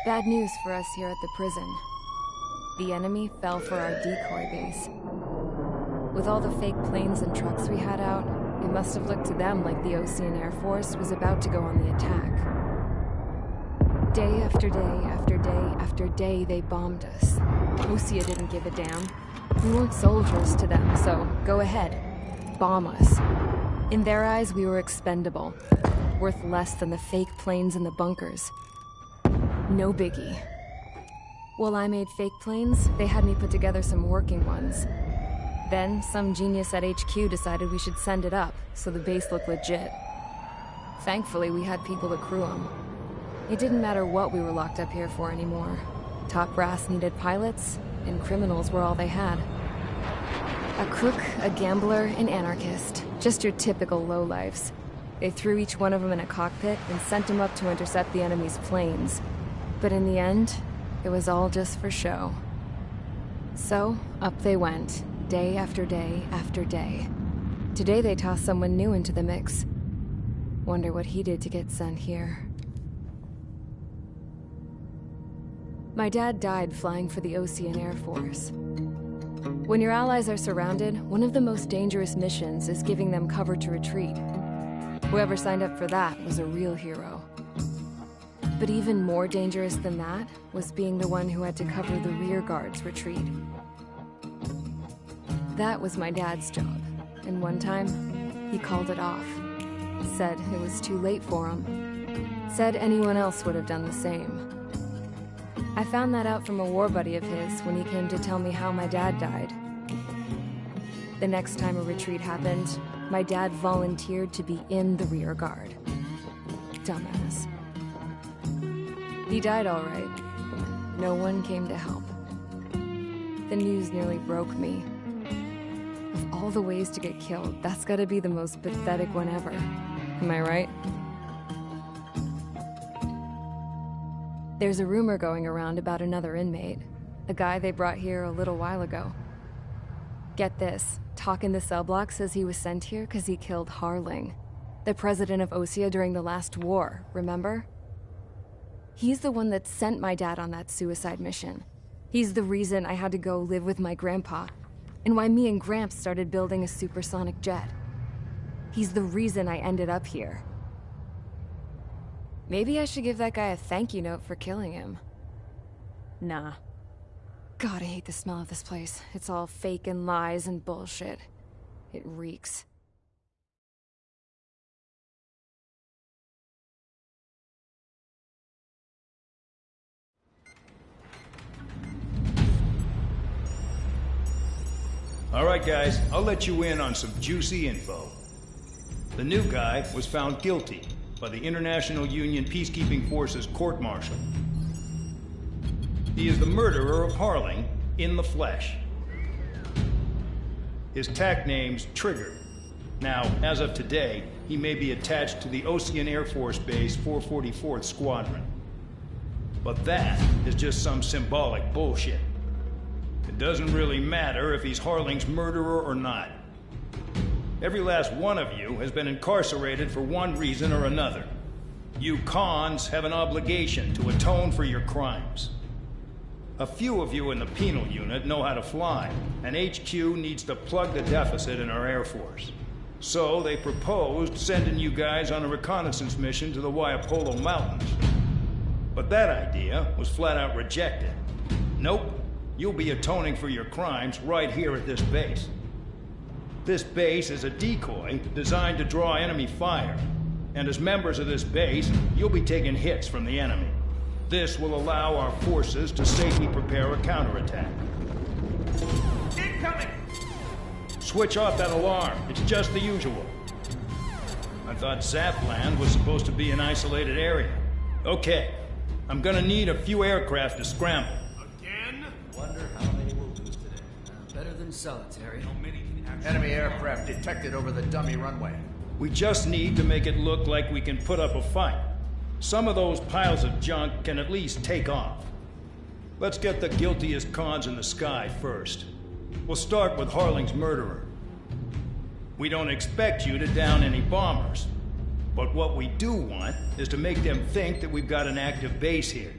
Bad news for us here at the prison. The enemy fell for our decoy base. With all the fake planes and trucks we had out, it must have looked to them like the Ocean Air Force was about to go on the attack. Day after day after day after day, they bombed us. Osea didn't give a damn. We weren't soldiers to them, so go ahead. Bomb us. In their eyes, we were expendable. Worth less than the fake planes in the bunkers. No biggie. While I made fake planes, they had me put together some working ones. Then, some genius at HQ decided we should send it up, so the base looked legit. Thankfully, we had people to crew them. It didn't matter what we were locked up here for anymore. Top brass needed pilots, and criminals were all they had. A crook, a gambler, an anarchist. Just your typical lowlifes. They threw each one of them in a cockpit and sent them up to intercept the enemy's planes. But in the end, it was all just for show. So, up they went, day after day after day. Today they tossed someone new into the mix. Wonder what he did to get sent here. My dad died flying for the Ocean Air Force. When your allies are surrounded, one of the most dangerous missions is giving them cover to retreat. Whoever signed up for that was a real hero. But even more dangerous than that was being the one who had to cover the rear guard's retreat. That was my dad's job, and one time, he called it off. Said it was too late for him. Said anyone else would have done the same. I found that out from a war buddy of his when he came to tell me how my dad died. The next time a retreat happened, my dad volunteered to be in the rear guard. Dumbass. He died all right. No one came to help. The news nearly broke me. Of all the ways to get killed, that's gotta be the most pathetic one ever. Am I right? There's a rumor going around about another inmate. A guy they brought here a little while ago. Get this, talk in the cell block says he was sent here because he killed Harling, the president of Osea during the last war, remember? He's the one that sent my dad on that suicide mission. He's the reason I had to go live with my grandpa, and why me and Gramps started building a supersonic jet. He's the reason I ended up here. Maybe I should give that guy a thank you note for killing him. Nah. God, I hate the smell of this place. It's all fake and lies and bullshit. It reeks. All right, guys, I'll let you in on some juicy info. The new guy was found guilty by the International Union Peacekeeping Forces court-martial. He is the murderer of Harling in the flesh. His TAC name's Trigger. Now, as of today, he may be attached to the Ocean Air Force Base 444th Squadron. But that is just some symbolic bullshit. It doesn't really matter if he's Harling's murderer or not. Every last one of you has been incarcerated for one reason or another. You cons have an obligation to atone for your crimes. A few of you in the penal unit know how to fly, and HQ needs to plug the deficit in our Air Force. So they proposed sending you guys on a reconnaissance mission to the Waiapolo Mountains. But that idea was flat out rejected. Nope, you'll be atoning for your crimes right here at this base. This base is a decoy designed to draw enemy fire. And as members of this base, you'll be taking hits from the enemy. This will allow our forces to safely prepare a counterattack. Incoming! Switch off that alarm. It's just the usual. I thought Zapland was supposed to be an isolated area. Okay, I'm gonna need a few aircraft to scramble. Again? Wonder how many we'll lose today. Better than solitary. How many can actually... Enemy aircraft detected over the dummy runway. We just need to make it look like we can put up a fight. Some of those piles of junk can at least take off. Let's get the guiltiest cons in the sky first. We'll start with Harling's murderer. We don't expect you to down any bombers. But what we do want is to make them think that we've got an active base here.